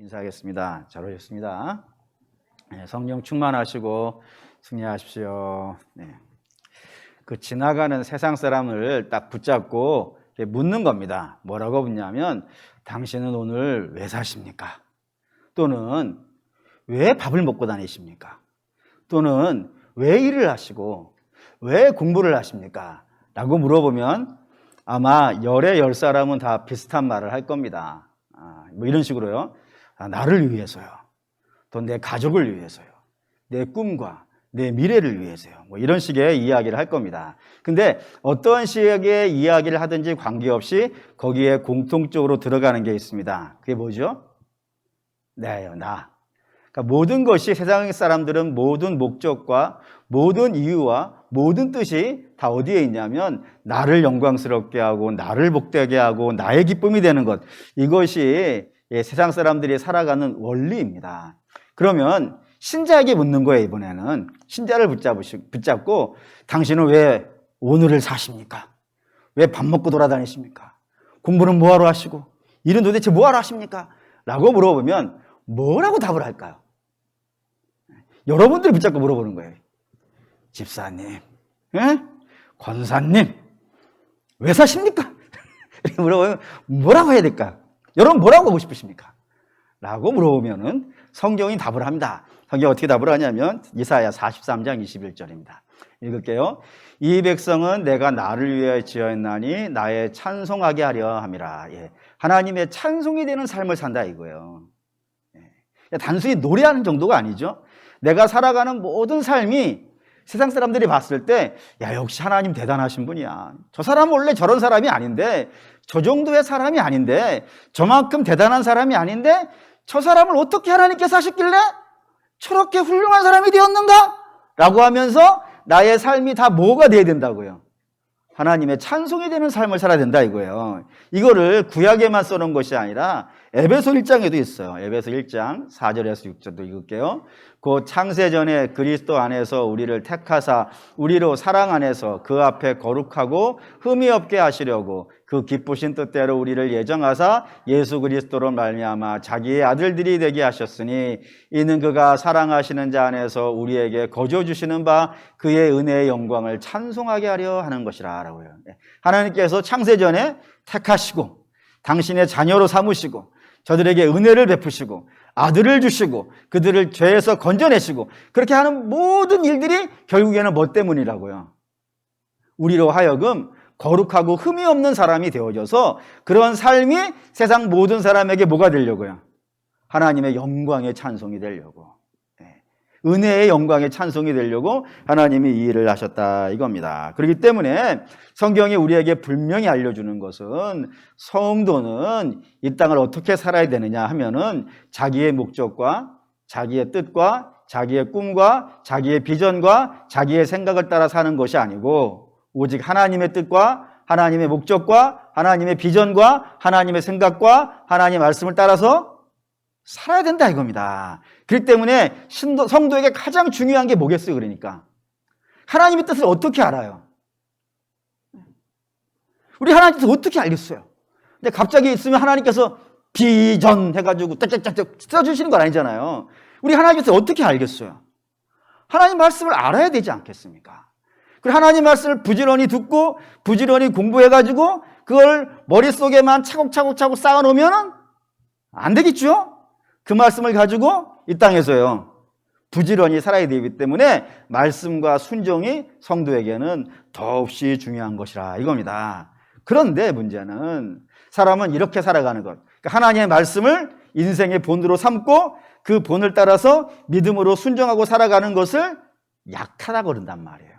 인사하겠습니다. 잘 오셨습니다. 성령 충만하시고 승리하십시오. 그 지나가는 세상 사람을 딱 붙잡고 묻는 겁니다. 뭐라고 묻냐면, 당신은 오늘 왜 사십니까? 또는 왜 밥을 먹고 다니십니까? 또는 왜 일을 하시고 왜 공부를 하십니까? 라고 물어보면 아마 열의 10사람은 다 비슷한 말을 할 겁니다. 뭐 이런 식으로요. 나를 위해서요. 또 내 가족을 위해서요. 내 꿈과 내 미래를 위해서요. 뭐 이런 식의 이야기를 할 겁니다. 근데 어떤 식의 이야기를 하든지 관계없이 거기에 공통적으로 들어가는 게 있습니다. 그게 뭐죠? 나예요, 나. 그러니까 모든 것이, 세상의 사람들은 모든 목적과 모든 이유와 모든 뜻이 다 어디에 있냐면 나를 영광스럽게 하고 나를 복되게 하고 나의 기쁨이 되는 것, 이것이 세상 사람들이 살아가는 원리입니다. 그러면 신자에게 묻는 거예요. 이번에는 신자를 붙잡고 당신은 왜 오늘을 사십니까? 왜 밥 먹고 돌아다니십니까? 공부는 뭐하러 하시고 일은 도대체 뭐하러 하십니까? 라고 물어보면 뭐라고 답을 할까요? 여러분들이 붙잡고 물어보는 거예요. 집사님, 권사님, 왜 사십니까? 이렇게 물어보면 뭐라고 해야 될까? 여러분 뭐라고 하고 싶으십니까? 라고 물어보면은 성경이 답을 합니다. 성경이 어떻게 답을 하냐면 이사야 43장 21절입니다. 읽을게요. 이 백성은 내가 나를 위하여 지었나니 나의 찬송하게 하려 함이라. 하나님의 찬송이 되는 삶을 산다 이거예요. 단순히 노래하는 정도가 아니죠. 내가 살아가는 모든 삶이 세상 사람들이 봤을 때, 야, 역시 하나님 대단하신 분이야. 저 사람은 원래 저런 사람이 아닌데, 저 정도의 사람이 아닌데, 저만큼 대단한 사람이 아닌데, 저 사람을 어떻게 하나님께서 하셨길래 저렇게 훌륭한 사람이 되었는가? 라고 하면서 나의 삶이 다 뭐가 돼야 된다고요? 하나님의 찬송이 되는 삶을 살아야 된다 이거예요. 이거를 구약에만 써놓은 것이 아니라 에베소 1장에도 있어요. 에베소 1장 4절에서 6절도 읽을게요. 곧 창세전에 그리스도 안에서 우리를 택하사 우리로 사랑 안에서 그 앞에 거룩하고 흠이 없게 하시려고 그 기쁘신 뜻대로 우리를 예정하사 예수 그리스도로 말미암아 자기의 아들들이 되게 하셨으니 이는 그가 사랑하시는 자 안에서 우리에게 거저 주시는 바 그의 은혜의 영광을 찬송하게 하려 하는 것이라 라고요. 하나님께서 창세전에 택하시고 당신의 자녀로 삼으시고 저들에게 은혜를 베푸시고 아들을 주시고 그들을 죄에서 건져내시고 그렇게 하는 모든 일들이 결국에는 뭐 때문이라고요? 우리로 하여금 거룩하고 흠이 없는 사람이 되어져서 그런 삶이 세상 모든 사람에게 뭐가 되려고요? 하나님의 영광의 찬송이 되려고, 은혜의 영광의 찬송이 되려고 하나님이 이 일을 하셨다 이겁니다. 그렇기 때문에 성경이 우리에게 분명히 알려주는 것은 성도는 이 땅을 어떻게 살아야 되느냐 하면은 자기의 목적과 자기의 뜻과 자기의 꿈과 자기의 비전과 자기의 생각을 따라 사는 것이 아니고 오직 하나님의 뜻과 하나님의 목적과 하나님의 비전과 하나님의 생각과 하나님의 말씀을 따라서 살아야 된다 이겁니다. 그렇기 때문에 성도에게 가장 중요한 게 뭐겠어요? 그러니까 하나님의 뜻을 어떻게 알아요? 우리 하나님의 뜻을 어떻게 알겠어요? 근데 갑자기 있으면 하나님께서 비전 해가지고 짝짝짝짝 써주시는 건 아니잖아요. 우리 하나님의 뜻을 어떻게 알겠어요? 하나님 말씀을 알아야 되지 않겠습니까? 그리고 하나님 말씀을 부지런히 듣고 부지런히 공부해가지고 그걸 머릿속에만 차곡차곡 쌓아놓으면 안 되겠죠? 그 말씀을 가지고 이 땅에서요 부지런히 살아야 되기 때문에 말씀과 순종이 성도에게는 더없이 중요한 것이라 이겁니다. 그런데 문제는 사람은 이렇게 살아가는 것, 그러니까 하나님의 말씀을 인생의 본으로 삼고 그 본을 따라서 믿음으로 순종하고 살아가는 것을 약하다고 그런단 말이에요.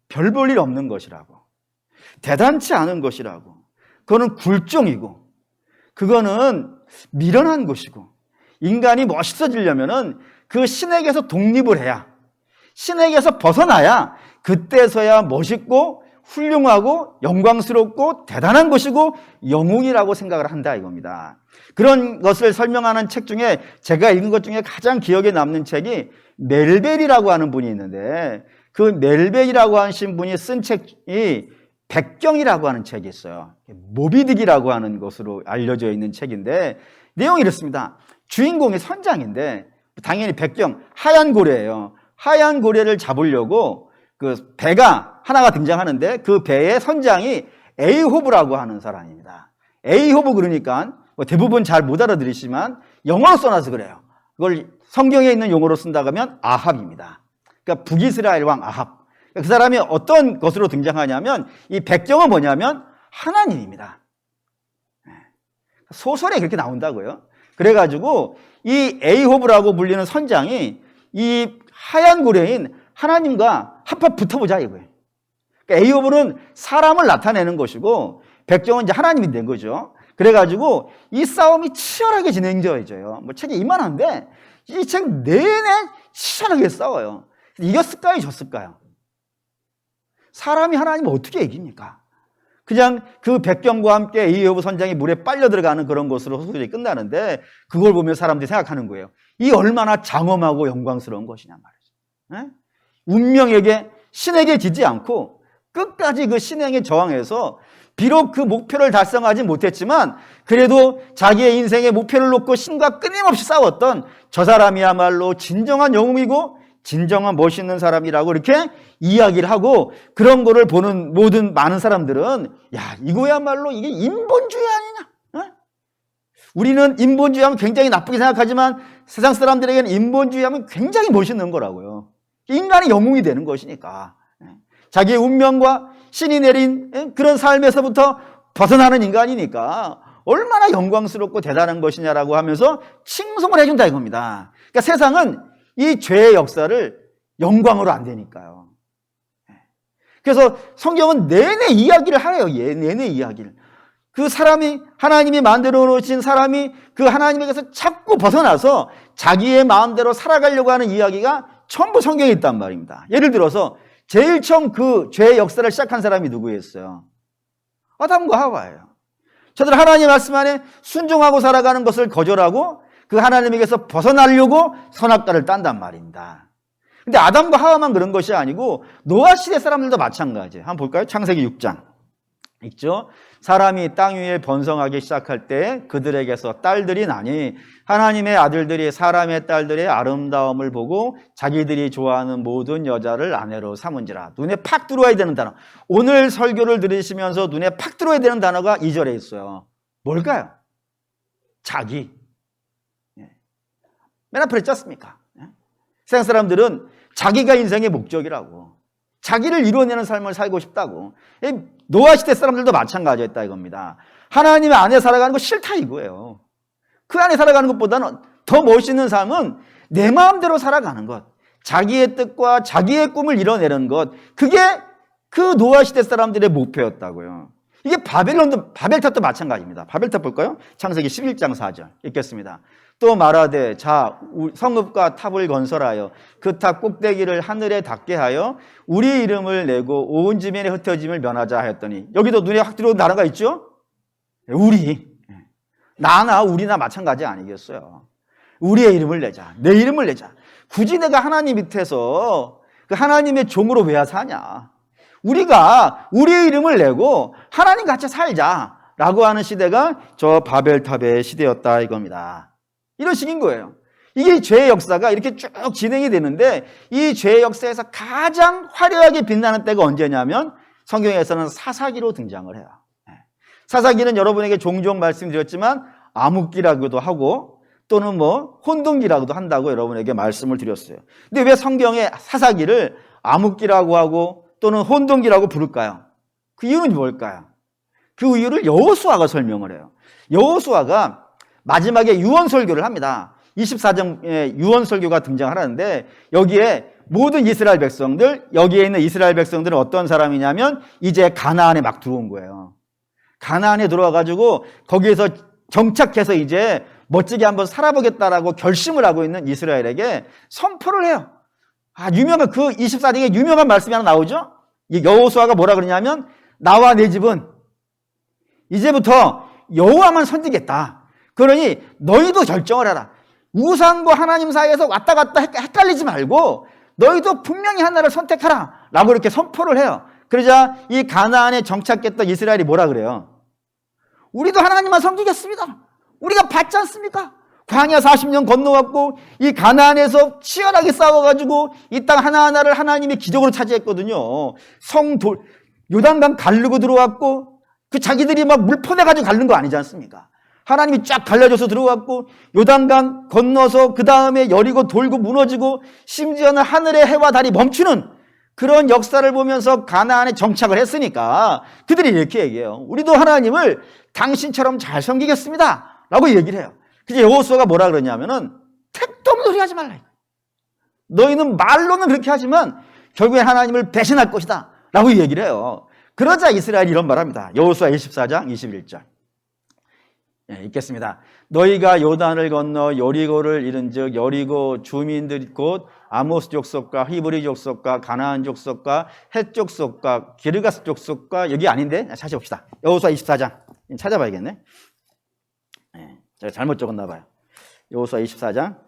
별 볼 일 없는 것이라고, 대단치 않은 것이라고, 그거는 굴종이고 그거는 미련한 것이고, 인간이 멋있어지려면은 그 신에게서 독립을 해야, 신에게서 벗어나야 그때서야 멋있고 훌륭하고 영광스럽고 대단한 것이고 영웅이라고 생각을 한다 이겁니다. 그런 것을 설명하는 책 중에 제가 읽은 것 중에 가장 기억에 남는 책이 멜벨이라고 하는 분이 있는데, 그 멜벨이라고 하신 분이 쓴 책이 백경이라고 하는 책이 있어요. 모비딕이라고 하는 것으로 알려져 있는 책인데, 내용이 이렇습니다. 주인공이 선장인데 당연히 백경, 하얀 고래예요. 하얀 고래를 잡으려고 그 배가 하나가 등장하는데 그 배의 선장이 에이호브라고 하는 사람입니다. 에이호브 그러니까 뭐 대부분 잘 못 알아들으시지만 영어로 써놔서 그래요. 그걸 성경에 있는 용어로 쓴다고 하면 아합입니다. 그러니까 북이스라엘 왕 아합. 그 사람이 어떤 것으로 등장하냐면 이 백경은 뭐냐면 하나님입니다. 소설에 그렇게 나온다고요. 그래가지고 이 에이호브라고 불리는 선장이 이 하얀 고래인 하나님과 한판 붙어보자 이거예요. 그러니까 에이호브는 사람을 나타내는 것이고 백경은 이제 하나님이 된 거죠. 그래가지고 이 싸움이 치열하게 진행되어져요. 뭐 책이 이만한데 이 책 내내 치열하게 싸워요. 이겼을까요? 졌을까요? 사람이 하나님을 어떻게 이깁니까? 그냥 그 백경과 함께 에이호브 선장이 물에 빨려 들어가는 그런 것으로 소설이 끝나는데 그걸 보면 사람들이 생각하는 거예요. 이 얼마나 장엄하고 영광스러운 것이냐 말이죠. 운명에게 신에게 지지 않고 끝까지 그 신에게 저항해서 비록 그 목표를 달성하지 못했지만 그래도 자기의 인생의 목표를 놓고 신과 끊임없이 싸웠던 저 사람이야말로 진정한 영웅이고 진정한 멋있는 사람이라고 이렇게 이야기를 하고 그런 거를 보는 모든 많은 사람들은 야 이거야말로 이게 인본주의 아니냐? 우리는 인본주의 하면 굉장히 나쁘게 생각하지만 세상 사람들에게는 인본주의 하면 굉장히 멋있는 거라고요. 인간이 영웅이 되는 것이니까 자기의 운명과 신이 내린 그런 삶에서부터 벗어나는 인간이니까 얼마나 영광스럽고 대단한 것이냐라고 하면서 칭송을 해준다 이겁니다. 그러니까 세상은 이 죄의 역사를 영광으로 안 되니까요. 그래서 성경은 내내 이야기를 하래요. 내내 이야기를. 그 사람이 하나님이 만들어 놓으신 사람이 그 하나님에게서 자꾸 벗어나서 자기의 마음대로 살아가려고 하는 이야기가 전부 성경에 있단 말입니다. 예를 들어서 제일 처음 그 죄의 역사를 시작한 사람이 누구였어요? 아담과 하와예요. 저들 하나님 말씀 안에 순종하고 살아가는 것을 거절하고 그 하나님에게서 벗어나려고 선악과를 딴단 말입니다. 근데 아담과 하와만 그런 것이 아니고 노아 시대 사람들도 마찬가지예요. 한번 볼까요? 창세기 6장 있죠. 사람이 땅 위에 번성하기 시작할 때 그들에게서 딸들이 나니 하나님의 아들들이 사람의 딸들의 아름다움을 보고 자기들이 좋아하는 모든 여자를 아내로 삼은지라. 눈에 팍 들어와야 되는 단어. 오늘 설교를 들으시면서 눈에 팍 들어와야 되는 단어가 2절에 있어요. 뭘까요? 자기. 맨 앞에 있지 않습니까? 세상 사람들은 자기가 인생의 목적이라고, 자기를 이루어내는 삶을 살고 싶다고. 노아 시대 사람들도 마찬가지였다 이겁니다. 하나님의 안에 살아가는 거 싫다 이거예요. 그 안에 살아가는 것보다는 더 멋있는 삶은 내 마음대로 살아가는 것, 자기의 뜻과 자기의 꿈을 이뤄내는 것, 그게 그 노아 시대 사람들의 목표였다고요. 이게 바벨탑도 마찬가지입니다. 바벨탑 볼까요? 창세기 11장 4절 읽겠습니다. 또 말하되 자 성읍과 탑을 건설하여 그 탑 꼭대기를 하늘에 닿게 하여 우리 이름을 내고 온 지면에 흩어짐을 면하자 하였더니, 여기도 눈에 확 들어온 단어가 있죠? 우리. 나나 우리나 마찬가지 아니겠어요? 우리의 이름을 내자, 내 이름을 내자. 굳이 내가 하나님 밑에서 그 하나님의 종으로 왜 사냐? 우리가 우리의 이름을 내고 하나님 같이 살자라고 하는 시대가 저 바벨탑의 시대였다 이겁니다. 이런 식인 거예요. 이게 죄의 역사가 이렇게 쭉 진행이 되는데 이 죄의 역사에서 가장 화려하게 빛나는 때가 언제냐면 성경에서는 사사기로 등장을 해요. 사사기는 여러분에게 종종 말씀드렸지만 암흑기라고도 하고 또는 뭐 혼돈기라고도 한다고 여러분에게 말씀을 드렸어요. 근데 왜 성경에 사사기를 암흑기라고 하고 또는 혼돈기라고 부를까요? 그 이유는 뭘까요? 그 이유를 여호수아가 설명을 해요. 여호수아가 마지막에 유언설교를 합니다. 24장에 유언설교가 등장하는데 여기에 모든 이스라엘 백성들, 여기에 있는 이스라엘 백성들은 어떤 사람이냐면 이제 가나안에 막 들어온 거예요. 가나안에 들어와가지고 거기에서 정착해서 이제 멋지게 한번 살아보겠다라고 결심을 하고 있는 이스라엘에게 선포를 해요. 유명한 그 24장에 유명한 말씀이 하나 나오죠? 이 여호수아가 뭐라 그러냐면 나와 내 집은 이제부터 여호와만 섬기겠다. 그러니 너희도 결정을 해라. 우상과 하나님 사이에서 왔다 갔다 헷갈리지 말고 너희도 분명히 하나를 선택하라 라고 이렇게 선포를 해요. 그러자 이 가나안에 정착했던 이스라엘이 뭐라 그래요? 우리도 하나님만 섬기겠습니다. 우리가 봤지 않습니까? 광야 40년 건너왔고 이 가나안에서 치열하게 싸워가지고 이 땅 하나하나를 하나님이 기적으로 차지했거든요. 요단강 가르고 들어왔고 그 자기들이 막 물 퍼내가지고 가른 거 아니지 않습니까? 하나님이 쫙 갈라줘서 들어왔고 요단강 건너서 그 다음에 여리고 돌고 무너지고 심지어는 하늘의 해와 달이 멈추는 그런 역사를 보면서 가나안에 정착을 했으니까 그들이 이렇게 얘기해요. 우리도 하나님을 당신처럼 잘 섬기겠습니다 라고 얘기를 해요. 그래서 여호수아가 뭐라 그러냐면은 택도 없는 소리 하지 말라. 너희는 말로는 그렇게 하지만 결국에 하나님을 배신할 것이다 라고 얘기를 해요. 그러자 이스라엘이 이런 말합니다. 여호수아 24장 21절 읽겠습니다. 너희가 요단을 건너 여리고를 이른즉 여리고 주민들이 곧 아모스 족속과 히브리 족속과 가나안 족속과 헷 족속과 기르가스 족속과 여기 아닌데 찾아봅시다. 여호수아 24장 찾아봐야겠네. 제가 잘못 적었나 봐요. 여호수아 24장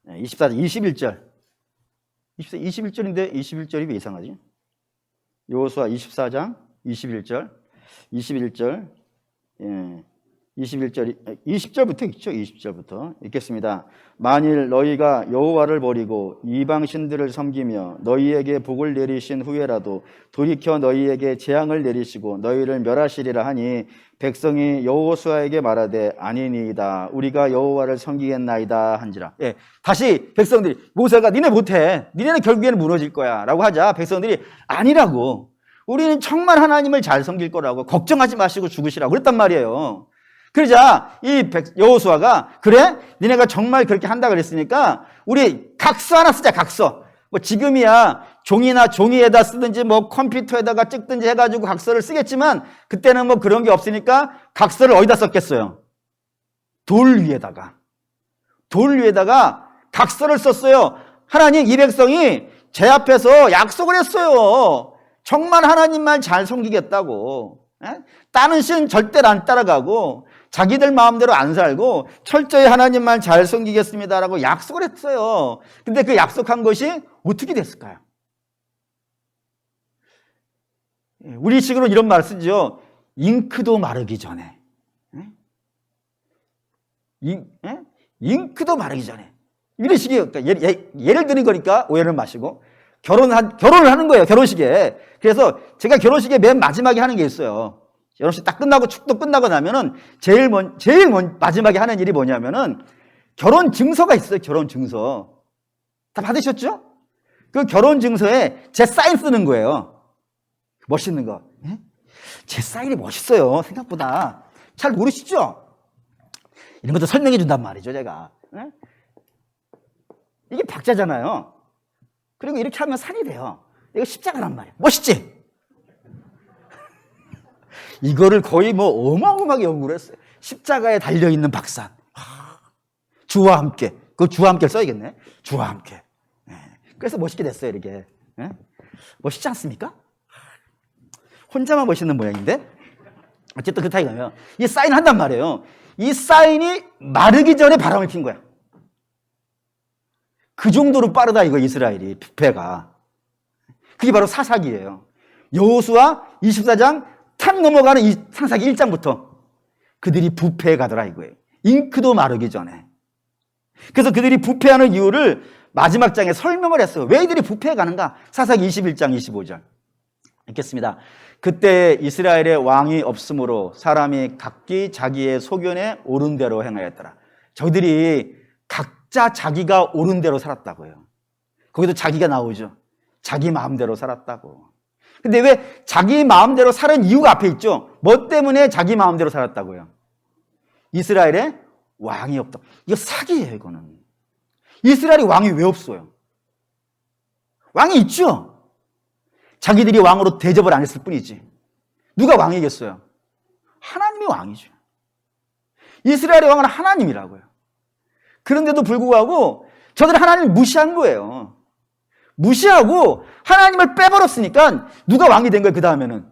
24장 21절 21절인데 21절이 왜 이상하지? 여호수아 24장 21절 20절부터 있죠. 20절부터 읽겠습니다. 만일 너희가 여호와를 버리고 이방 신들을 섬기며 너희에게 복을 내리신 후에라도 돌이켜 너희에게 재앙을 내리시고 너희를 멸하시리라 하니 백성이 여호수아에게 말하되 아니니이다 우리가 여호와를 섬기겠나이다 한지라. 다시 백성들이 모세가 니네 못해 니네는 결국에는 무너질 거야 라고 하자 백성들이 아니라고 우리는 정말 하나님을 잘 섬길 거라고 걱정하지 마시고 죽으시라고 그랬단 말이에요. 그러자 이 여호수아가 그래? 니네가 정말 그렇게 한다 그랬으니까 우리 각서 하나 쓰자. 각서. 뭐 지금이야 종이나 종이에다 쓰든지 뭐 컴퓨터에다가 찍든지 해가지고 각서를 쓰겠지만 그때는 뭐 그런 게 없으니까 각서를 어디다 썼겠어요? 돌 위에다가 각서를 썼어요. 하나님 이 백성이 제 앞에서 약속을 했어요. 정말 하나님 말 잘 섬기겠다고. 다른 신 절대로 안 따라가고 자기들 마음대로 안 살고 철저히 하나님 말 잘 섬기겠습니다라고 약속을 했어요. 근데 그 약속한 것이 어떻게 됐을까요? 우리식으로 이런 말을 쓰죠. 잉크도 마르기 전에. 잉크도 마르기 전에. 이런 식이에요. 그러니까 예를 드는 거니까 오해를 마시고 결혼을 하는 거예요. 결혼식에. 그래서 제가 결혼식에 맨 마지막에 하는 게 있어요. 결혼식 딱 끝나고 축도 끝나고 나면은 제일 마지막에 하는 일이 뭐냐면은 결혼 증서가 있어요. 결혼 증서. 다 받으셨죠? 그 결혼 증서에 제 사인 쓰는 거예요. 멋있는 거. 제 사인이 멋있어요. 생각보다. 잘 모르시죠? 이런 것도 설명해 준단 말이죠, 제가. 이게 박자잖아요. 그리고 이렇게 하면 산이 돼요. 이거 십자가란 말이에요. 멋있지? 이거를 거의 뭐 어마어마하게 연구를 했어요. 십자가에 달려있는 박산. 주와 함께. 그 주와 함께를 써야겠네. 주와 함께. 그래서 멋있게 됐어요, 이렇게. 멋있지 않습니까? 혼자만 멋있는 모양인데? 어쨌든 그 타이가요. 이 사인을 한단 말이에요. 이 사인이 마르기 전에 바람을 핀 거야. 그 정도로 빠르다, 이거 이스라엘이. 부패가. 그게 바로 사사기예요. 여호수아 24장 탁 넘어가는 이 창사기 1장부터 그들이 부패해 가더라 이거예요. 잉크도 마르기 전에. 그래서 그들이 부패하는 이유를 마지막 장에 설명을 했어요. 왜 이들이 부패해 가는가? 사사기 21장 25절 읽겠습니다. 그때 이스라엘의 왕이 없으므로 사람이 각기 자기의 소견에 옳은 대로 행하였더라. 저희들이 각자 자기가 옳은 대로 살았다고요. 거기도 자기가 나오죠. 자기 마음대로 살았다고. 근데 왜 자기 마음대로 살은 이유가 앞에 있죠? 뭐 때문에 자기 마음대로 살았다고요? 이스라엘에 왕이 없다. 이거 사기예요, 이거는. 이스라엘이 왕이 왜 없어요? 왕이 있죠? 자기들이 왕으로 대접을 안 했을 뿐이지. 누가 왕이겠어요? 하나님이 왕이죠. 이스라엘의 왕은 하나님이라고요. 그런데도 불구하고 저들은 하나님을 무시한 거예요. 무시하고 하나님을 빼버렸으니까 누가 왕이 된 거예요, 그 다음에는?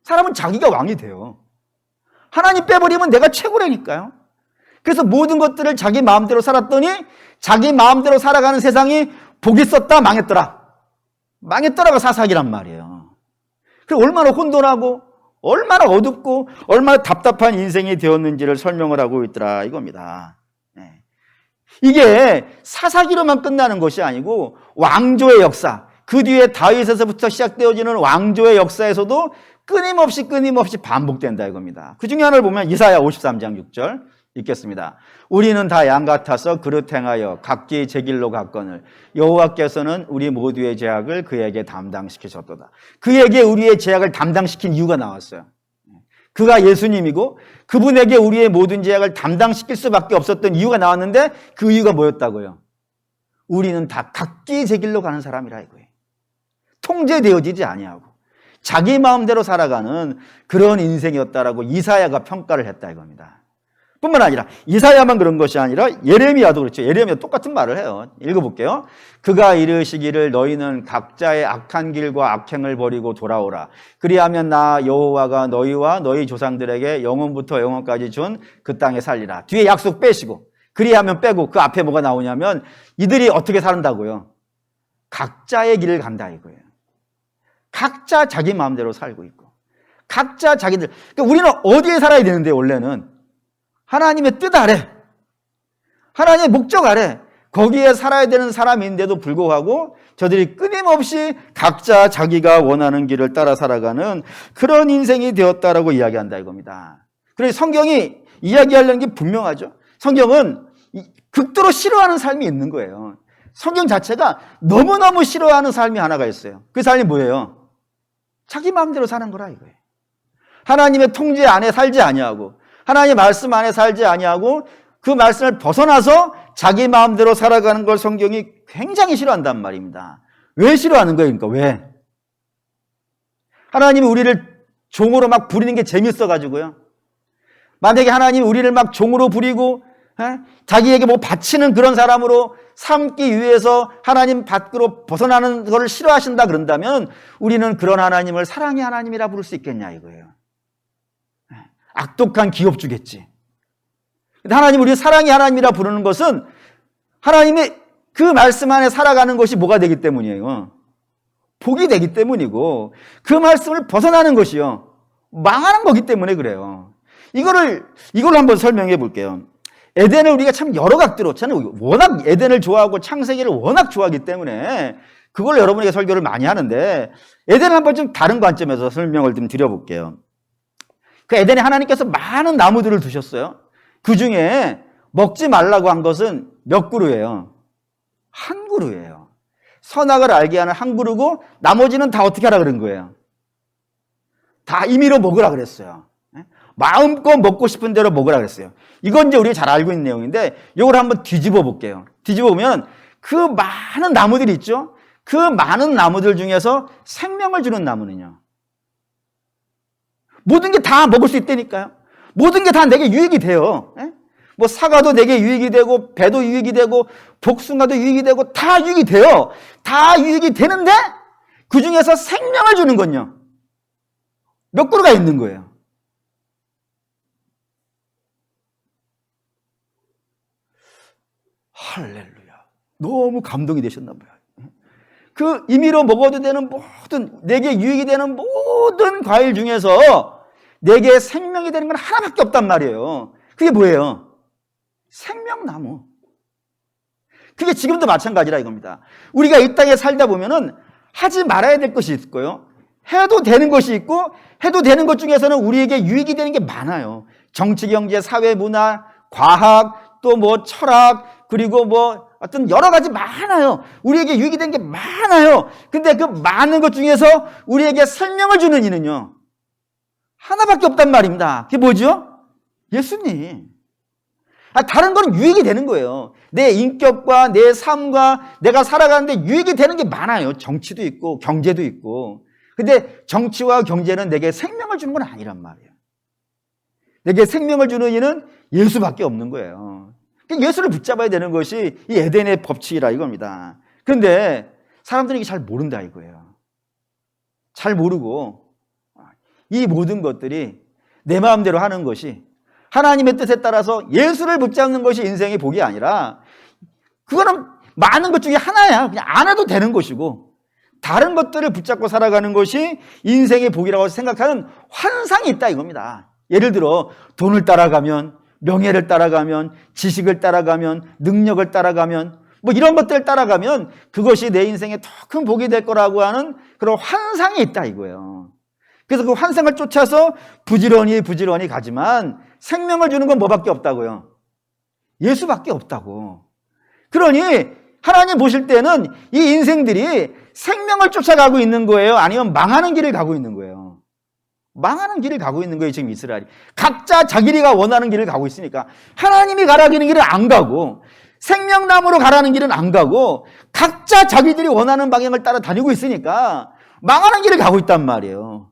사람은 자기가 왕이 돼요. 하나님 빼버리면 내가 최고라니까요. 그래서 모든 것들을 자기 마음대로 살았더니 자기 마음대로 살아가는 세상이 복이 있었다 망했더라. 망했더라가 사사기란 말이에요. 그리고 얼마나 혼돈하고 얼마나 어둡고 얼마나 답답한 인생이 되었는지를 설명을 하고 있더라 이겁니다. 이게 사사기로만 끝나는 것이 아니고 왕조의 역사, 그 뒤에 다윗에서부터 시작되어지는 왕조의 역사에서도 끊임없이 반복된다 이겁니다. 그 중에 하나를 보면 이사야 53장 6절 읽겠습니다. 우리는 다 양 같아서 그릇 행하여 각기 제 길로 갔거늘 여호와께서는 우리 모두의 죄악을 그에게 담당시키셨도다. 그에게 우리의 죄악을 담당시킨 이유가 나왔어요. 그가 예수님이고 그분에게 우리의 모든 죄악을 담당시킬 수밖에 없었던 이유가 나왔는데 그 이유가 뭐였다고요? 우리는 다 각기 제 길로 가는 사람이라 이거예요. 통제되어지지 아니하고 자기 마음대로 살아가는 그런 인생이었다라고 이사야가 평가를 했다 이겁니다. 뿐만 아니라 이사야만 그런 것이 아니라 예레미야도 그렇죠. 예레미야 똑같은 말을 해요. 읽어볼게요. 그가 이르시기를 너희는 각자의 악한 길과 악행을 버리고 돌아오라. 그리하면 나 여호와가 너희와 너희 조상들에게 영원부터 영원까지 준 그 땅에 살리라. 뒤에 약속 빼시고 그리하면 빼고 그 앞에 뭐가 나오냐면 이들이 어떻게 산다고요? 각자의 길을 간다 이거예요. 각자 자기 마음대로 살고 있고 각자 자기들. 그러니까 우리는 어디에 살아야 되는데 원래는 하나님의 뜻 아래, 하나님의 목적 아래 거기에 살아야 되는 사람인데도 불구하고 저들이 끊임없이 각자 자기가 원하는 길을 따라 살아가는 그런 인생이 되었다라고 이야기한다 이겁니다. 그래서 성경이 이야기하려는 게 분명하죠. 성경은 극도로 싫어하는 삶이 있는 거예요. 성경 자체가 너무너무 싫어하는 삶이 하나가 있어요. 그 삶이 뭐예요? 자기 마음대로 사는 거라 이거예요. 하나님의 통제 안에 살지 아니하고 하나님의 말씀 안에 살지 아니하고 그 말씀을 벗어나서 자기 마음대로 살아가는 걸 성경이 굉장히 싫어한단 말입니다. 왜 싫어하는 거예요? 그러니까 왜? 하나님이 우리를 종으로 막 부리는 게 재밌어가지고요. 만약에 하나님이 우리를 막 종으로 부리고 자기에게 뭐 바치는 그런 사람으로 삼기 위해서 하나님 밖으로 벗어나는 것을 싫어하신다 그런다면 우리는 그런 하나님을 사랑의 하나님이라 부를 수 있겠냐 이거예요. 악독한 기업주겠지. 하나님 우리 사랑의 하나님이라 부르는 것은 하나님이 그 말씀 안에 살아가는 것이 뭐가 되기 때문이에요? 복이 되기 때문이고 그 말씀을 벗어나는 것이요 망하는 거기 때문에 그래요. 이걸 한번 설명해 볼게요. 에덴을 우리가 참 여러 각도로 저는 워낙 에덴을 좋아하고 창세기를 워낙 좋아하기 때문에 그걸 여러분에게 설교를 많이 하는데 에덴을 한번 좀 다른 관점에서 설명을 좀 드려볼게요. 그 에덴에 하나님께서 많은 나무들을 두셨어요. 그 중에 먹지 말라고 한 것은 몇 그루예요? 한 그루예요. 선악을 알게 하는 한 그루고 나머지는 다 어떻게 하라 그런 거예요? 다 임의로 먹으라 그랬어요. 마음껏 먹고 싶은 대로 먹으라 그랬어요. 이건 이제 우리가 잘 알고 있는 내용인데 이걸 한번 뒤집어 볼게요. 뒤집어 보면 그 많은 나무들이 있죠? 그 많은 나무들 중에서 생명을 주는 나무는요? 모든 게 다 먹을 수 있다니까요. 모든 게 다 내게 유익이 돼요. 뭐 사과도 내게 유익이 되고 배도 유익이 되고 복숭아도 유익이 되고 다 유익이 돼요. 다 유익이 되는데 그 중에서 생명을 주는 건요. 몇 그루가 있는 거예요. 할렐루야. 너무 감동이 되셨나 봐요. 그 임의로 먹어도 되는 모든 내게 유익이 되는 모든 과일 중에서 내게 생명이 되는 건 하나밖에 없단 말이에요. 그게 뭐예요? 생명나무. 그게 지금도 마찬가지라 이겁니다. 우리가 이 땅에 살다 보면은 하지 말아야 될 것이 있고요. 해도 되는 것이 있고 해도 되는 것 중에서는 우리에게 유익이 되는 게 많아요. 정치, 경제, 사회, 문화, 과학, 또 뭐 철학, 그리고 뭐 어떤 여러 가지 많아요. 우리에게 유익이 되는 게 많아요. 근데 그 많은 것 중에서 우리에게 생명을 주는 이는요. 하나밖에 없단 말입니다. 그게 뭐죠? 예수님. 다른 건 유익이 되는 거예요. 내 인격과 내 삶과 내가 살아가는데 유익이 되는 게 많아요. 정치도 있고 경제도 있고. 근데 정치와 경제는 내게 생명을 주는 건 아니란 말이에요. 내게 생명을 주는 이는 예수밖에 없는 거예요. 예수를 붙잡아야 되는 것이 이 에덴의 법칙이라 이겁니다. 그런데 사람들이 이게 잘 모른다 이거예요. 잘 모르고 이 모든 것들이 내 마음대로 하는 것이 하나님의 뜻에 따라서 예수를 붙잡는 것이 인생의 복이 아니라 그거는 많은 것 중에 하나야. 그냥 안 해도 되는 것이고, 다른 것들을 붙잡고 살아가는 것이 인생의 복이라고 생각하는 환상이 있다 이겁니다. 예를 들어 돈을 따라가면, 명예를 따라가면, 지식을 따라가면, 능력을 따라가면, 뭐 이런 것들을 따라가면 그것이 내 인생에 더 큰 복이 될 거라고 하는 그런 환상이 있다 이거예요. 그래서 그 환상을 쫓아서 부지런히 가지만 생명을 주는 건 뭐밖에 없다고요? 예수밖에 없다고. 그러니 하나님 보실 때는 이 인생들이 생명을 쫓아가고 있는 거예요? 아니면 망하는 길을 가고 있는 거예요? 망하는 길을 가고 있는 거예요, 지금 이스라엘이. 각자 자기가 원하는 길을 가고 있으니까. 하나님이 가라는 길은 안 가고, 생명나무로 가라는 길은 안 가고, 각자 자기들이 원하는 방향을 따라 다니고 있으니까 망하는 길을 가고 있단 말이에요.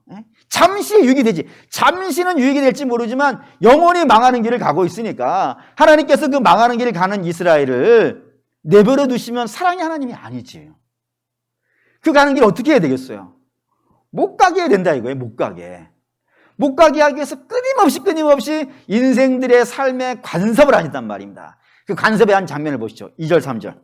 잠시 유익이 되지. 잠시는 유익이 될지 모르지만 영원히 망하는 길을 가고 있으니까 하나님께서 그 망하는 길을 가는 이스라엘을 내버려 두시면 사랑의 하나님이 아니지. 그 가는 길 어떻게 해야 되겠어요? 못 가게 해야 된다 이거예요. 못 가게. 못 가게 하기 위해서 끊임없이 인생들의 삶에 간섭을 하신단 말입니다. 그 간섭의 한 장면을 보시죠. 2절 3절.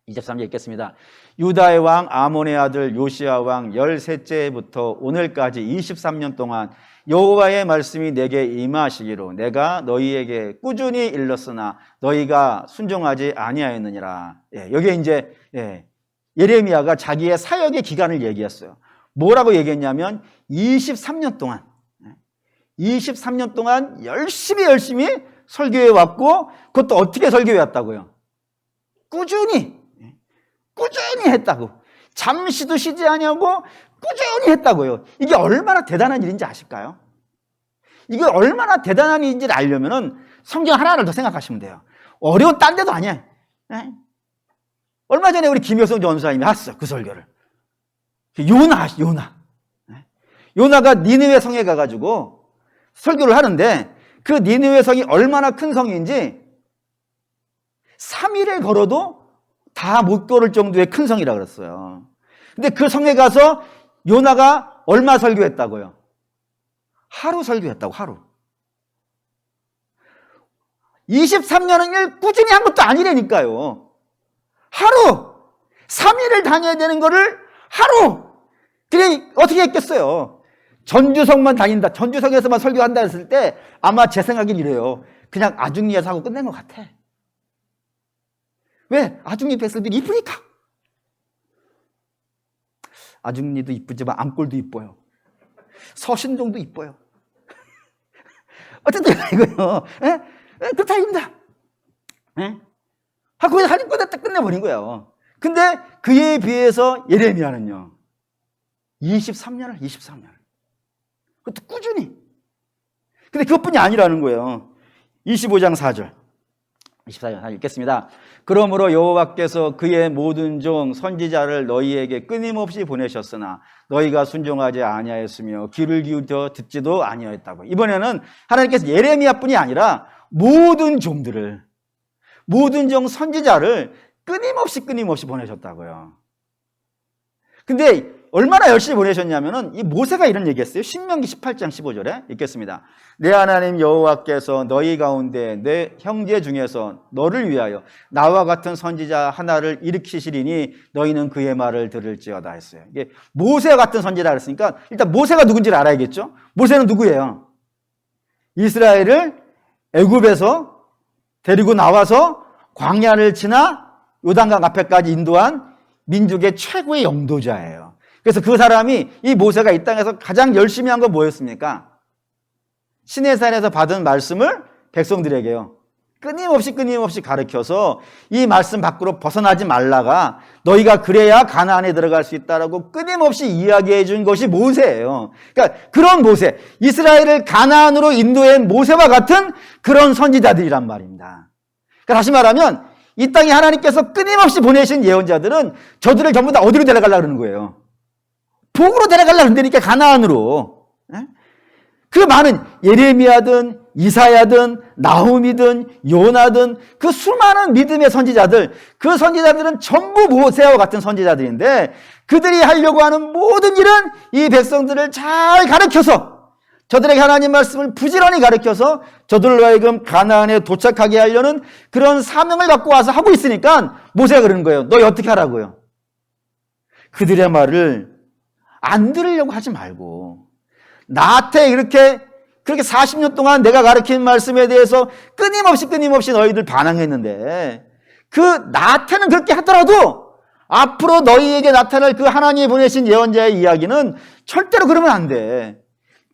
2절 3절 읽겠습니다. 유다의 왕 아몬의 아들 요시야 왕 13째부터 오늘까지 23년 동안 여호와의 말씀이 내게 임하시기로 내가 너희에게 꾸준히 일렀으나 너희가 순종하지 아니하였느니라. 여기에 이제 예레미야가 자기의 사역의 기간을 얘기했어요. 뭐라고 얘기했냐면 23년 동안 열심히 설교해 왔고, 그것도 어떻게 설교해 왔다고요? 꾸준히 했다고. 잠시도 쉬지 아니하고 꾸준히 했다고요. 이게 얼마나 대단한 일인지 아실까요? 이게 얼마나 대단한 일인지를 알려면은 성경 하나를 더 생각하시면 돼요. 어려운 딴 데도 아니야. 얼마 전에 우리 김효성 전사님이 했어, 그 설교를. 요나가 니느웨 성에 가가지고 설교를 하는데 그 니느웨 성이 얼마나 큰 성인지 3일을 걸어도 다 못 걸을 정도의 큰 성이라 그랬어요. 근데 그 성에 가서 요나가 얼마 설교했다고요? 하루 설교했다고, 하루. 23년을 꾸준히 한 것도 아니라니까요. 하루! 3일을 다녀야 되는 거를 하루! 그래, 어떻게 했겠어요? 전주성만 다닌다. 전주성에서만 설교한다 했을 때 아마 제 생각엔 이래요. 그냥 아중리에서 하고 끝낸 것 같아. 왜? 아중리 백성들이 이쁘니까. 아중리도 이쁘지만 안골도 이뻐요. 서신동도 이뻐요. 어쨌든 이거요. 그렇다 이겁니다. 거기서 하는 거다 딱 끝내버린 거예요. 근데 그에 비해서 예레미야는요. 23년을. 그것도 꾸준히. 근데 그것뿐이 아니라는 거예요. 25장 4절. 24절 읽겠습니다. 그러므로 여호와께서 그의 모든 종 선지자를 너희에게 끊임없이 보내셨으나 너희가 순종하지 아니하였으며 귀를 기울여 듣지도 아니하였다고. 이번에는 하나님께서 예레미야뿐이 아니라 모든 종들을, 모든 종 선지자를 끊임없이 보내셨다고요. 근데 얼마나 열심히 보내셨냐면은 이 모세가 이런 얘기했어요. 신명기 18장 15절에 읽겠습니다. 내 하나님 여호와께서 너희 가운데 내 형제 중에서 너를 위하여 나와 같은 선지자 하나를 일으키시리니 너희는 그의 말을 들을지어다 했어요. 이게 모세와 같은 선지자 그랬으니까 일단 모세가 누군지를 알아야겠죠. 모세는 누구예요? 이스라엘을 애굽에서 데리고 나와서 광야를 지나 요단강 앞에까지 인도한 민족의 최고의 영도자예요. 그래서 그 사람이, 이 모세가 이 땅에서 가장 열심히 한 건 뭐였습니까? 시내산에서 받은 말씀을 백성들에게요. 끊임없이 가르쳐서 이 말씀 밖으로 벗어나지 말라가 너희가 그래야 가나안에 들어갈 수 있다라고 끊임없이 이야기해 준 것이 모세예요. 그러니까 그런 모세, 이스라엘을 가나안으로 인도한 모세와 같은 그런 선지자들이란 말입니다. 그러니까 다시 말하면 이 땅에 하나님께서 끊임없이 보내신 예언자들은 저들을 전부 다 어디로 데려가려고 그러는 거예요? 복으로 데려가려고 그러니까 가나안으로. 그 많은 예레미야든 이사야든 나훔이든 요나든 그 수많은 믿음의 선지자들, 그 선지자들은 전부 모세와 같은 선지자들인데 그들이 하려고 하는 모든 일은 이 백성들을 잘 가르쳐서, 저들에게 하나님 말씀을 부지런히 가르쳐서 저들로 하여금 가나안에 도착하게 하려는 그런 사명을 갖고 와서 하고 있으니까 모세가 그러는 거예요. 너희 어떻게 하라고요? 그들의 말을 안 들으려고 하지 말고 나한테 그렇게 40년 동안 내가 가르친 말씀에 대해서 끊임없이 너희들 반항했는데 그 나한테는 그렇게 하더라도 앞으로 너희에게 나타날 그 하나님이 보내신 예언자의 이야기는 절대로 그러면 안 돼.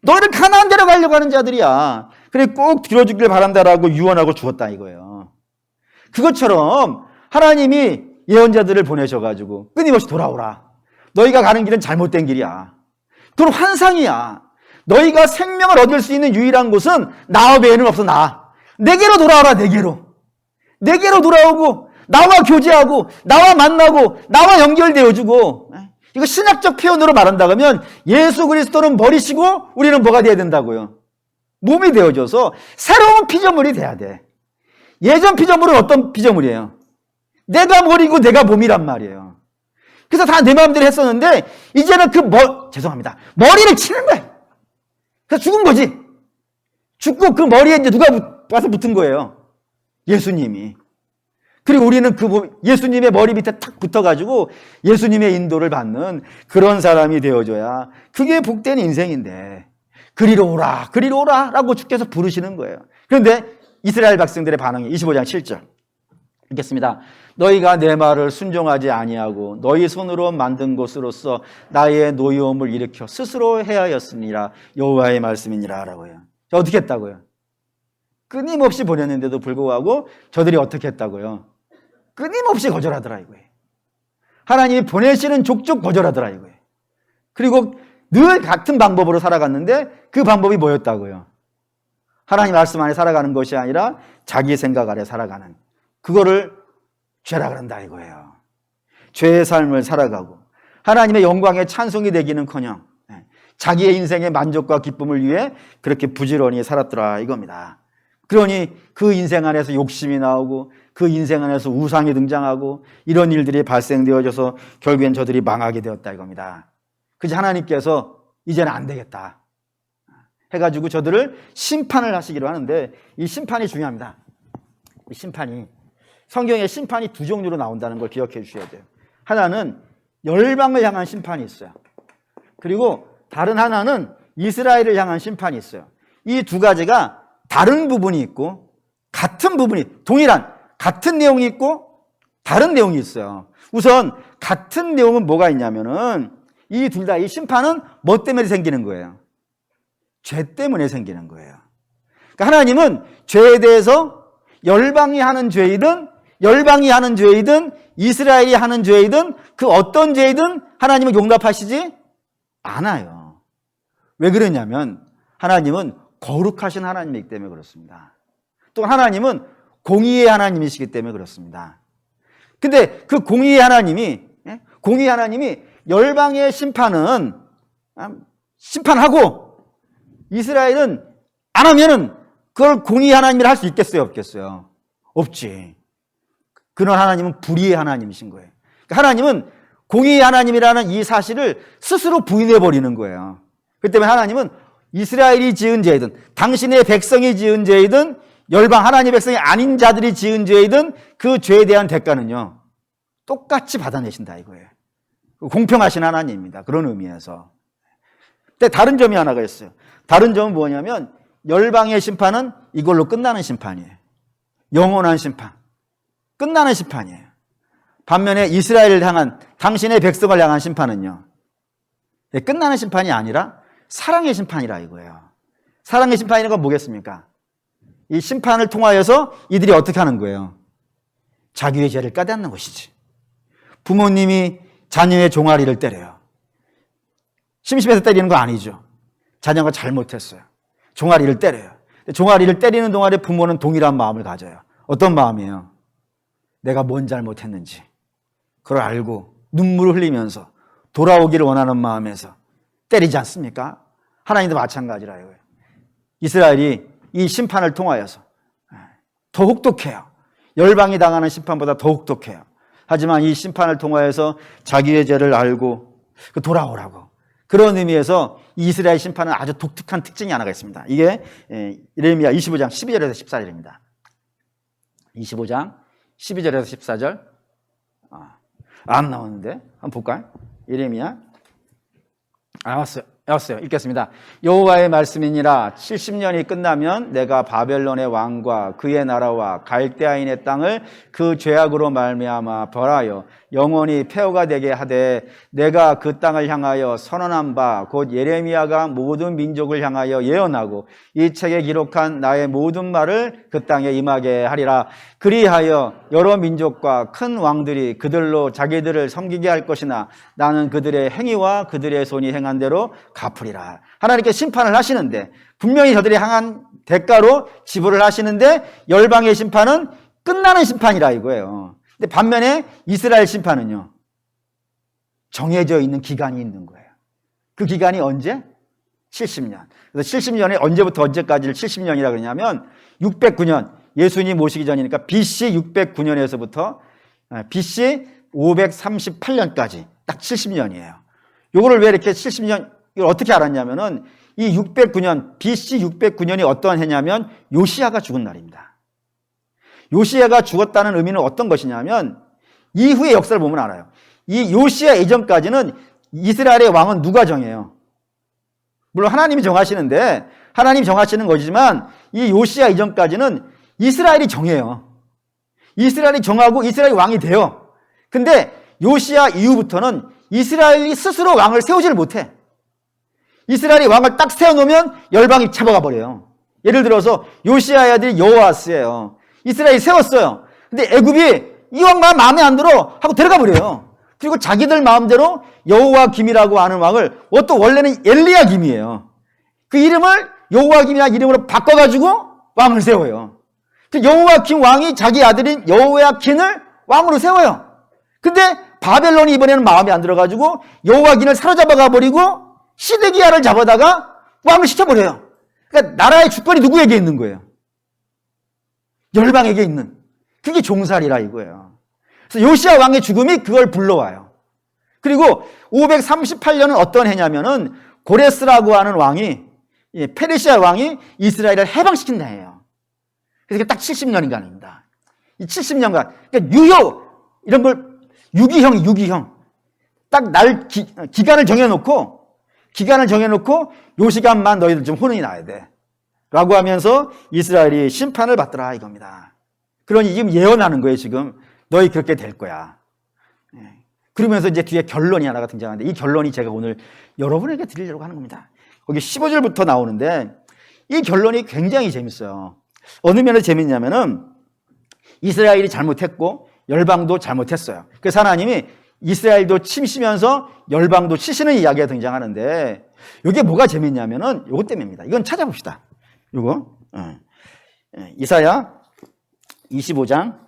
너희를 가나안 데려가려고 하는 자들이야. 그래 꼭 들어주길 바란다라고 유언하고 죽었다 이거예요. 그것처럼 하나님이 예언자들을 보내셔가지고 끊임없이 돌아오라. 너희가 가는 길은 잘못된 길이야. 그건 환상이야. 너희가 생명을 얻을 수 있는 유일한 곳은 나 외에는 없어. 내게로 돌아와라. 내게로 돌아오고 나와 교제하고 나와 만나고 나와 연결되어주고. 이거 신학적 표현으로 말한다 그러면 예수 그리스도는 머리시고 우리는 뭐가 돼야 된다고요? 몸이 되어줘서 새로운 피조물이 돼야 돼. 예전 피조물은 어떤 피조물이에요? 내가 머리고 내가 몸이란 말이에요. 그래서 다 내 마음대로 했었는데 이제는 죄송합니다. 머리를 치는 거예요. 그래서 죽은 거지. 죽고 그 머리에 이제 누가 와서 붙은 거예요? 예수님이. 그리고 우리는 예수님의 머리 밑에 탁 붙어가지고 예수님의 인도를 받는 그런 사람이 되어줘야 그게 복된 인생인데 그리로 오라 라고 주께서 부르시는 거예요. 그런데 이스라엘 백성들의 반응이 25장 7절 읽겠습니다. 너희가 내 말을 순종하지 아니하고 너희 손으로 만든 것으로서 나의 노여움을 일으켜 스스로 해하였으니라 여호와의 말씀이니라 라고요. 어떻게 했다고요? 끊임없이 보냈는데도 불구하고 저들이 어떻게 했다고요? 끊임없이 거절하더라 이거예요. 하나님이 보내시는 족족 거절하더라 이거예요. 그리고 늘 같은 방법으로 살아갔는데 그 방법이 뭐였다고요? 하나님 말씀 안에 살아가는 것이 아니라 자기 생각 아래 살아가는 그거를 죄라 그런다 이거예요. 죄의 삶을 살아가고 하나님의 영광에 찬송이 되기는커녕 자기의 인생의 만족과 기쁨을 위해 그렇게 부지런히 살았더라 이겁니다. 그러니 그 인생 안에서 욕심이 나오고 그 인생 안에서 우상이 등장하고 이런 일들이 발생되어져서 결국엔 저들이 망하게 되었다 이겁니다. 그래서 하나님께서 이제는 안 되겠다 해가지고 저들을 심판을 하시기로 하는데 이 심판이 중요합니다. 이 심판이 성경에 심판이 두 종류로 나온다는 걸 기억해 주셔야 돼요. 하나는 열방을 향한 심판이 있어요. 그리고 다른 하나는 이스라엘을 향한 심판이 있어요. 이 두 가지가 다른 부분이 있고 같은 부분이 동일한 같은 내용이 있고 다른 내용이 있어요. 우선 같은 내용은 뭐가 있냐면은 이 둘 다 이 심판은 뭐 때문에 생기는 거예요? 죄 때문에 생기는 거예요. 그러니까 하나님은 죄에 대해서 열방이 하는 죄이든 이스라엘이 하는 죄이든 그 어떤 죄이든 하나님은 용납하시지 않아요. 왜 그러냐면 하나님은 거룩하신 하나님이기 때문에 그렇습니다. 또 하나님은 공의의 하나님이시기 때문에 그렇습니다. 근데 그 공의의 하나님이 열방의 심판하고 이스라엘은 안 하면은 그걸 공의의 하나님이라 할 수 있겠어요? 없겠어요? 없지. 그런 하나님은 불의의 하나님이신 거예요. 그러니까 하나님은 공의의 하나님이라는 이 사실을 스스로 부인해버리는 거예요. 그렇기 때문에 하나님은 이스라엘이 지은 죄이든 당신의 백성이 지은 죄이든 열방 하나님의 백성이 아닌 자들이 지은 죄이든 그 죄에 대한 대가는요 똑같이 받아내신다 이거예요. 공평하신 하나님입니다. 그런 의미에서. 근데 다른 점이 하나가 있어요. 다른 점은 뭐냐면 열방의 심판은 이걸로 끝나는 심판이에요. 영원한 심판. 끝나는 심판이에요. 반면에 이스라엘을 향한 당신의 백성을 향한 심판은요 끝나는 심판이 아니라 사랑의 심판이라 이거예요. 사랑의 심판이라는 건 뭐겠습니까? 이 심판을 통하여서 이들이 어떻게 하는 거예요? 자기의 죄를 깨닫는 것이지. 부모님이 자녀의 종아리를 때려요. 심심해서 때리는 거 아니죠. 자녀가 잘못했어요. 종아리를 때려요. 종아리를 때리는 동안에 부모는 동일한 마음을 가져요. 어떤 마음이에요? 내가 뭔 잘못했는지 그걸 알고 눈물을 흘리면서 돌아오기를 원하는 마음에서 때리지 않습니까? 하나님도 마찬가지라 이거예요. 이스라엘이 이 심판을 통하여서 더 혹독해요. 열방이 당하는 심판보다 더 혹독해요. 하지만 이 심판을 통하여서 자기의 죄를 알고 돌아오라고. 그런 의미에서 이스라엘 심판은 아주 독특한 특징이 하나가 있습니다. 이게 예레미야 25장 12절에서 14절입니다. 25장 12절에서 14절 안 나오는데? 한번 볼까요? 예레미야. 나왔어요. 읽겠습니다. 여호와의 말씀이니라 70년이 끝나면 내가 바벨론의 왕과 그의 나라와 갈대아인의 땅을 그 죄악으로 말미암아 벌하여 영원히 폐허가 되게 하되 내가 그 땅을 향하여 선언한 바 곧 예레미야가 모든 민족을 향하여 예언하고 이 책에 기록한 나의 모든 말을 그 땅에 임하게 하리라. 그리하여 여러 민족과 큰 왕들이 그들로 자기들을 섬기게 할 것이나 나는 그들의 행위와 그들의 손이 행한 대로 갚으리라. 하나님께 심판을 하시는데 분명히 저들이 향한 대가로 지불을 하시는데 열방의 심판은 끝나는 심판이라 이거예요. 근데 반면에 이스라엘 심판은요, 정해져 있는 기간이 있는 거예요. 그 기간이 언제? 70년. 그래서 70년에 언제부터 언제까지를 70년이라 그러냐면 609년, 예수님 오시기 전이니까 BC 609년에서부터 BC 538년까지 딱 70년이에요. 요거를 왜 이렇게 70년, 이걸 어떻게 알았냐면은 이 609년, BC 609년이 어떠한 해냐면 요시야가 죽은 날입니다. 요시야가 죽었다는 의미는 어떤 것이냐면 이후의 역사를 보면 알아요. 이 요시야 이전까지는 이스라엘의 왕은 누가 정해요? 물론 하나님이 정하시는데 하나님이 정하시는 거지만 이 요시야 이전까지는 이스라엘이 정해요. 이스라엘이 정하고 이스라엘이 왕이 돼요. 근데 요시야 이후부터는 이스라엘이 스스로 왕을 세우지를 못해. 이스라엘이 왕을 딱 세워놓으면 열방이 잡아가 버려요. 예를 들어서 요시야의 아들이 여호아스예요. 이스라엘이 세웠어요. 근데 애굽이 이 왕만 마음에 안 들어 하고 데려가 버려요. 그리고 자기들 마음대로 여호와김이라고 하는 왕을 또 원래는 엘리야김이에요. 그 이름을 여호와김이라는 이름으로 바꿔가지고 왕을 세워요. 그 여호와김 왕이 자기 아들인 여호야킨을 왕으로 세워요. 근데 바벨론이 이번에는 마음에 안 들어가지고 여호와긴을 사로잡아가 버리고 시드기야를 잡아다가 왕을 시켜버려요. 그러니까 나라의 주권이 누구에게 있는 거예요? 열방에게 있는. 그게 종살이라 이거예요. 그래서 요시야 왕의 죽음이 그걸 불러와요. 그리고 538년은 어떤 해냐면은 고레스라고 하는 왕이, 페르시아 왕이 이스라엘을 해방시킨 해예요. 그래서 딱 70년간입니다. 이 70년간, 그러니까 유효, 이런 걸 유기형. 딱 기간을 정해놓고 요 시간만 너희들 좀 혼이 나야 돼. 라고 하면서 이스라엘이 심판을 받더라 이겁니다. 그러니 지금 예언하는 거예요, 지금. 너희 그렇게 될 거야. 그러면서 이제 뒤에 결론이 하나가 등장하는데 이 결론이 제가 오늘 여러분에게 드리려고 하는 겁니다. 거기 15절부터 나오는데 이 결론이 굉장히 재밌어요. 어느 면에서 재밌냐면은 이스라엘이 잘못했고 열방도 잘못했어요. 그래서 하나님이 이스라엘도 치시면서 열방도 치시는 이야기가 등장하는데 이게 뭐가 재밌냐면은 이것 때문입니다. 이건 찾아봅시다. 이거 이사야 25장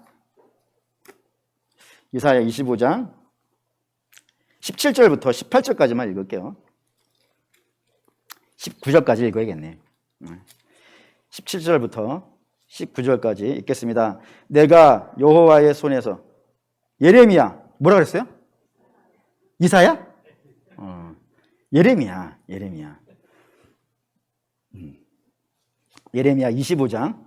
17절부터 18절까지만 읽을게요. 19절까지 읽어야겠네. 17절부터 19절까지 읽겠습니다. 내가 여호와의 손에서 예레미야 뭐라 그랬어요? 이사야? 예레미야. 예레미야 25장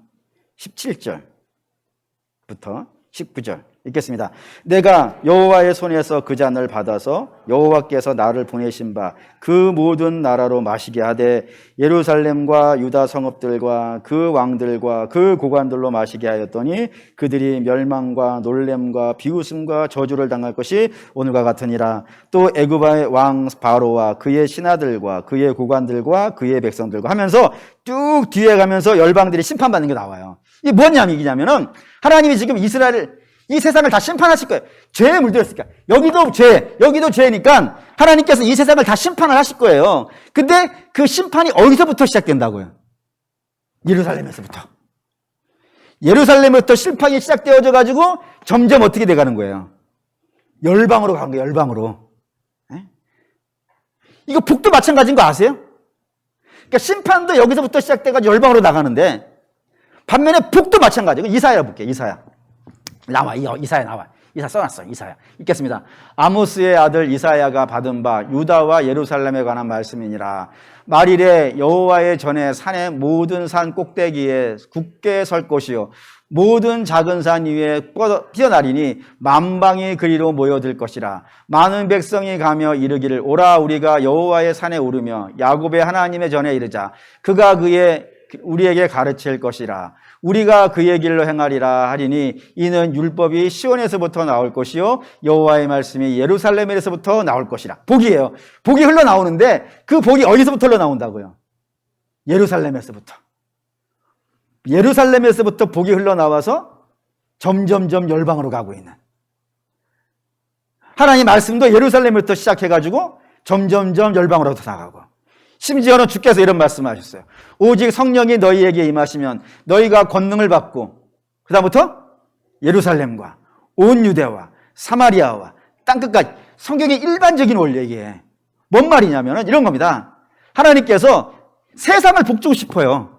17절부터 19절 읽겠습니다. 내가 여호와의 손에서 그 잔을 받아서 여호와께서 나를 보내신 바 그 모든 나라로 마시게 하되 예루살렘과 유다 성읍들과 그 왕들과 그 고관들로 마시게 하였더니 그들이 멸망과 놀램과 비웃음과 저주를 당할 것이 오늘과 같으니라. 또 애굽의 왕 바로와 그의 신하들과 그의 고관들과 그의 백성들과 하면서 쭉 뒤에 가면서 열방들이 심판받는 게 나와요. 이게 뭔 얘기냐면은 하나님이 지금 이스라엘을 이 세상을 다 심판하실 거예요. 죄에 물들었으니까. 여기도 죄니까 하나님께서 이 세상을 다 심판을 하실 거예요. 근데 그 심판이 어디서부터 시작된다고요? 예루살렘부터 심판이 시작되어져 가지고 점점 어떻게 돼가는 거예요? 열방으로 간 거예요. 열방으로. 이거 북도 마찬가지인 거 아세요? 그러니까 심판도 여기서부터 시작돼가지고 열방으로 나가는데 반면에 북도 마찬가지예요. 이사야 볼게요. 이사야 나와. 이사 써놨어. 이사야 읽겠습니다. 아모스의 아들 이사야가 받은 바 유다와 예루살렘에 관한 말씀이니라. 말일에 여호와의 전에 산의 모든 산 꼭대기에 굳게 설 것이요 모든 작은 산 위에 피어나리니 만방이 그리로 모여들 것이라. 많은 백성이 가며 이르기를 오라 우리가 여호와의 산에 오르며 야곱의 하나님의 전에 이르자. 그가 우리에게 가르칠 것이라. 우리가 그의 길로 행하리라 하리니 이는 율법이 시온에서부터 나올 것이요 여호와의 말씀이 예루살렘에서부터 나올 것이라. 복이에요. 복이 흘러나오는데 그 복이 어디서부터 흘러나온다고요? 예루살렘에서부터. 예루살렘에서부터 복이 흘러나와서 점점점 열방으로 가고 있는, 하나님 말씀도 예루살렘부터 시작해가지고 점점점 열방으로 나가고, 심지어는 주께서 이런 말씀하셨어요. 오직 성령이 너희에게 임하시면 너희가 권능을 받고, 그 다음부터 예루살렘과 온 유대와 사마리아와 땅끝까지. 성경의 일반적인 원리에 뭔 말이냐면 이런 겁니다. 하나님께서 세상을 복주고 싶어요.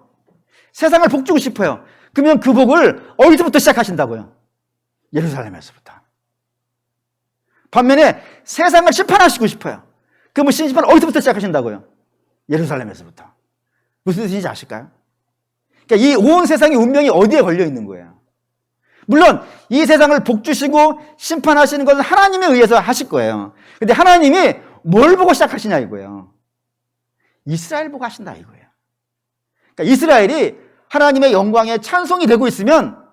세상을 복주고 싶어요. 그러면 그 복을 어디서부터 시작하신다고요? 예루살렘에서부터. 반면에 세상을 심판하시고 싶어요. 그러면 심판을 어디서부터 시작하신다고요? 예루살렘에서부터. 무슨 뜻인지 아실까요? 그러니까 이 온 세상의 운명이 어디에 걸려 있는 거예요? 물론 이 세상을 복주시고 심판하시는 것은 하나님에 의해서 하실 거예요. 근데 하나님이 뭘 보고 시작하시냐 이거예요. 이스라엘 보고 하신다 이거예요. 그러니까 이스라엘이 하나님의 영광에 찬송이 되고 있으면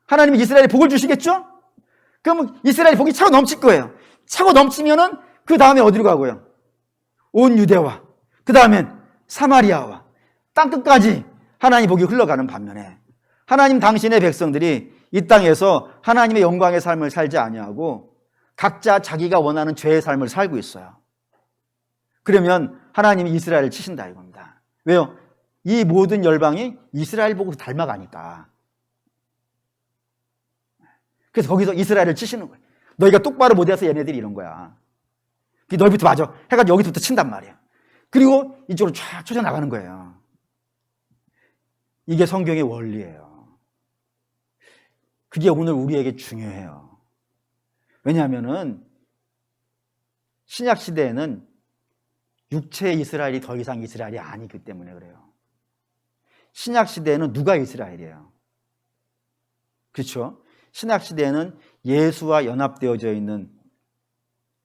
하나님이 이스라엘에 복을 주시겠죠? 그러면 이스라엘 복이 차고 넘칠 거예요. 차고 넘치면은 그 다음에 어디로 가고요? 온 유대와 그 다음엔 사마리아와 땅끝까지 하나님 복이 흘러가는 반면에 하나님 당신의 백성들이 이 땅에서 하나님의 영광의 삶을 살지 아니하고 각자 자기가 원하는 죄의 삶을 살고 있어요. 그러면 하나님이 이스라엘을 치신다 이겁니다. 왜요? 이 모든 열방이 이스라엘 보고 닮아가니까. 그래서 거기서 이스라엘을 치시는 거예요. 너희가 똑바로 못해서 얘네들이 이런 거야. 너희부터 맞아 해가지고 여기서부터 친단 말이에요. 그리고 이쪽으로 쫙 쳐져 나가는 거예요. 이게 성경의 원리예요. 그게 오늘 우리에게 중요해요. 왜냐하면은 신약 시대에는 육체의 이스라엘이 더 이상 이스라엘이 아니기 때문에 그래요. 신약 시대에는 누가 이스라엘이에요? 그렇죠? 신약 시대에는 예수와 연합되어져 있는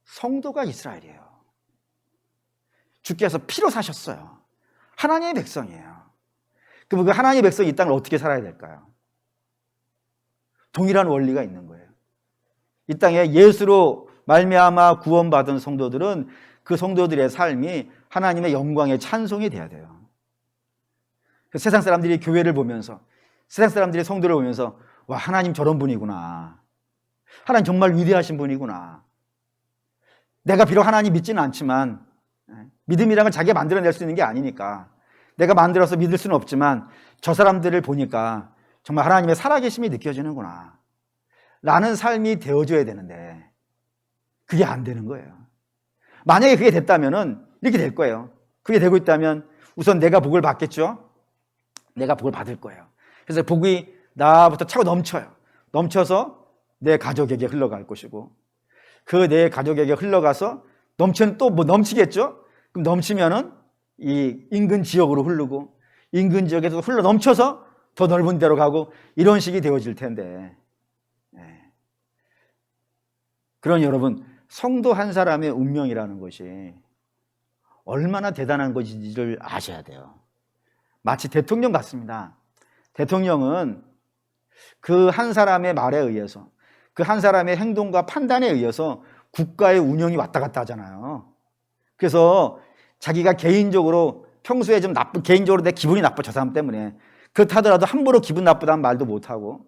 성도가 이스라엘이에요. 주께서 피로 사셨어요. 하나님의 백성이에요. 그럼 그 하나님의 백성이 이 땅을 어떻게 살아야 될까요? 동일한 원리가 있는 거예요. 이 땅에 예수로 말미암아 구원받은 성도들은 그 성도들의 삶이 하나님의 영광의 찬송이 돼야 돼요. 세상 사람들이 교회를 보면서, 세상 사람들이 성도를 보면서 와, 하나님 저런 분이구나. 하나님 정말 위대하신 분이구나. 내가 비록 하나님 믿지는 않지만 믿음이란 건 자기가 만들어낼 수 있는 게 아니니까 내가 만들어서 믿을 수는 없지만 저 사람들을 보니까 정말 하나님의 살아계심이 느껴지는구나 라는 삶이 되어줘야 되는데 그게 안 되는 거예요. 만약에 그게 됐다면은 이렇게 될 거예요. 그게 되고 있다면 우선 내가 복을 받겠죠. 내가 복을 받을 거예요. 그래서 복이 나부터 차고 넘쳐요. 넘쳐서 내 가족에게 흘러갈 것이고 그 내 가족에게 흘러가서 넘치면 또 뭐 넘치겠죠. 그럼 넘치면은 이 인근 지역으로 흐르고 인근 지역에서 흘러 넘쳐서 더 넓은 데로 가고 이런 식이 되어질 텐데, 그러니 여러분 성도 한 사람의 운명이라는 것이 얼마나 대단한 것인지를 아셔야 돼요. 마치 대통령 같습니다. 대통령은 그 한 사람의 말에 의해서 그 한 사람의 행동과 판단에 의해서 국가의 운영이 왔다 갔다 하잖아요. 그래서 자기가 개인적으로 평소에 좀 개인적으로 내 기분이 나빠 저 사람 때문에 그렇다더라도 함부로 기분 나쁘다는 말도 못하고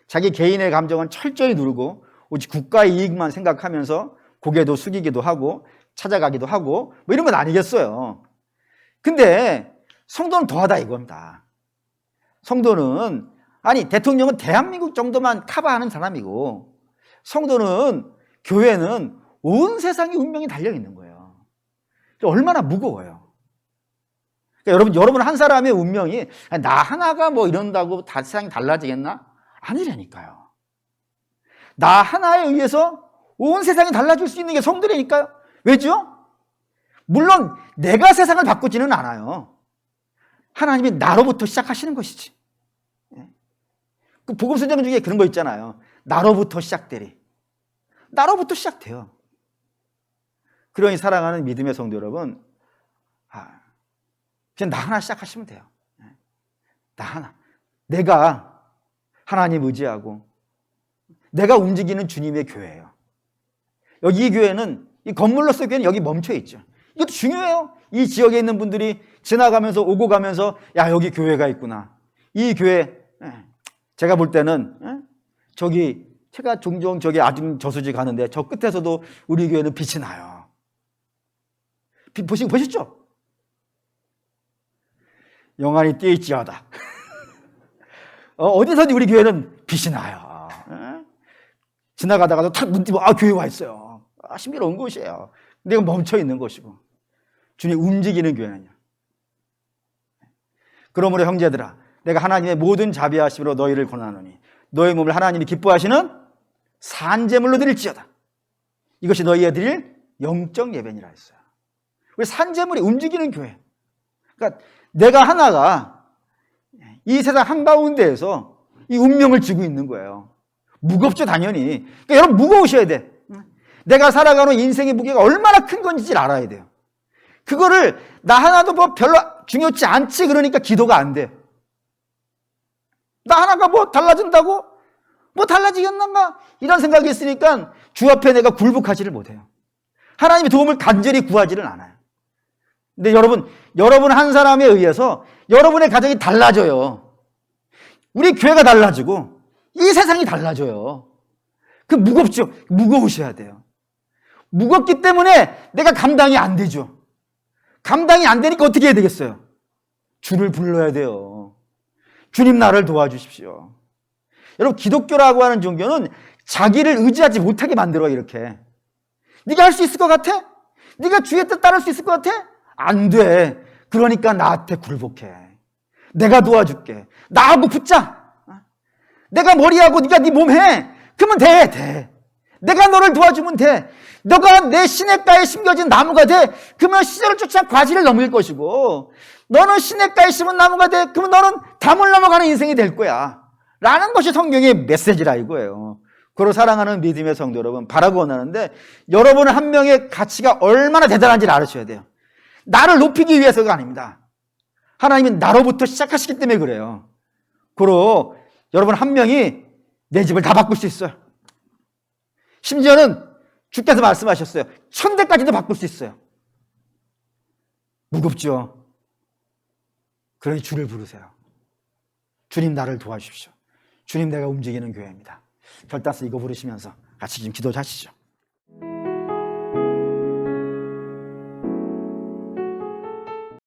자기 개인의 감정은 철저히 누르고 오직 국가의 이익만 생각하면서 고개도 숙이기도 하고 찾아가기도 하고 뭐 이런 건 아니겠어요. 근데 성도는 더하다 이겁니다. 성도는 대통령은 대한민국 정도만 커버하는 사람이고 성도는 교회는 온 세상의 운명이 달려있는 거예요. 얼마나 무거워요. 그러니까 여러분 한 사람의 운명이 나 하나가 뭐 이런다고 다 세상이 달라지겠나? 아니라니까요. 나 하나에 의해서 온 세상이 달라질 수 있는 게 성도라니까요. 왜죠? 물론 내가 세상을 바꾸지는 않아요. 하나님이 나로부터 시작하시는 것이지. 그 복음 순장 중에 그런 거 있잖아요. 나로부터 시작되리. 나로부터 시작돼요. 그러니 사랑하는 믿음의 성도 여러분, 그냥 나 하나 시작하시면 돼요. 나 하나. 내가 하나님 의지하고 내가 움직이는 주님의 교회예요. 여기 이 교회는, 이 건물로서 교회는 여기 멈춰 있죠. 이것도 중요해요. 이 지역에 있는 분들이 지나가면서 오고 가면서 야, 여기 교회가 있구나. 이 교회, 제가 볼 때는 저기 제가 종종 저기 아중 저수지 가는데 저 끝에서도 우리 교회는 빛이 나요. 보셨죠? 영안이 띄있지어다. 어디서든 우리 교회는 빛이 나요. 지나가다가도 탁 눈 뜨고 교회 와 있어요. 신비로운 곳이에요. 내가 멈춰 있는 곳이고 주님 움직이는 교회는요. 그러므로 형제들아, 내가 하나님의 모든 자비하심으로 너희를 권하노니 너희 몸을 하나님이 기뻐하시는 산제물로 드릴지어다. 이것이 너희에 드릴 영적 예배니라 했어요. 우리 산제물이 움직이는 교회. 그러니까 내가 하나가 이 세상 한가운데에서 이 운명을 쥐고 있는 거예요. 무겁죠, 당연히. 그러니까 여러분, 무거우셔야 돼. 내가 살아가는 인생의 무게가 얼마나 큰 건지 알아야 돼요. 그거를 나 하나도 뭐 별로 중요치 않지 그러니까 기도가 안 돼. 나 하나가 뭐 달라진다고? 뭐 달라지겠는가? 이런 생각이 있으니까 주 앞에 내가 굴복하지를 못해요. 하나님의 도움을 간절히 구하지를 않아요. 근데 여러분 한 사람에 의해서 여러분의 가정이 달라져요. 우리 교회가 달라지고 이 세상이 달라져요. 그 무겁죠? 무거우셔야 돼요. 무겁기 때문에 내가 감당이 안 되죠. 감당이 안 되니까 어떻게 해야 되겠어요? 주를 불러야 돼요. 주님 나를 도와주십시오. 여러분, 기독교라고 하는 종교는 자기를 의지하지 못하게 만들어요. 이렇게 네가 할 수 있을 것 같아? 네가 주의 뜻 따를 수 있을 것 같아? 안 돼. 그러니까 나한테 굴복해. 내가 도와줄게. 나하고 붙자. 내가 머리하고 네가 네 몸 해. 그러면 돼. 내가 너를 도와주면 돼. 너가 내 시냇가에 심겨진 나무가 돼. 그러면 시절을 쫓아 과지를 넘길 것이고, 너는 시냇가에 심은 나무가 돼. 그러면 너는 담을 넘어가는 인생이 될 거야. 라는 것이 성경의 메시지라 이거예요. 그로 사랑하는 믿음의 성도 여러분, 바라고 원하는데 여러분 한 명의 가치가 얼마나 대단한지를 알으셔야 돼요. 나를 높이기 위해서가 아닙니다. 하나님은 나로부터 시작하시기 때문에 그래요. 그로 여러분 한 명이 내 집을 다 바꿀 수 있어요. 심지어는 주께서 말씀하셨어요. 1000대까지도 바꿀 수 있어요. 무겁죠? 그러니 주를 부르세요. 주님 나를 도와주십시오. 주님 내가 움직이는 교회입니다. 결단서 이거 부르시면서 같이 좀 기도하시죠.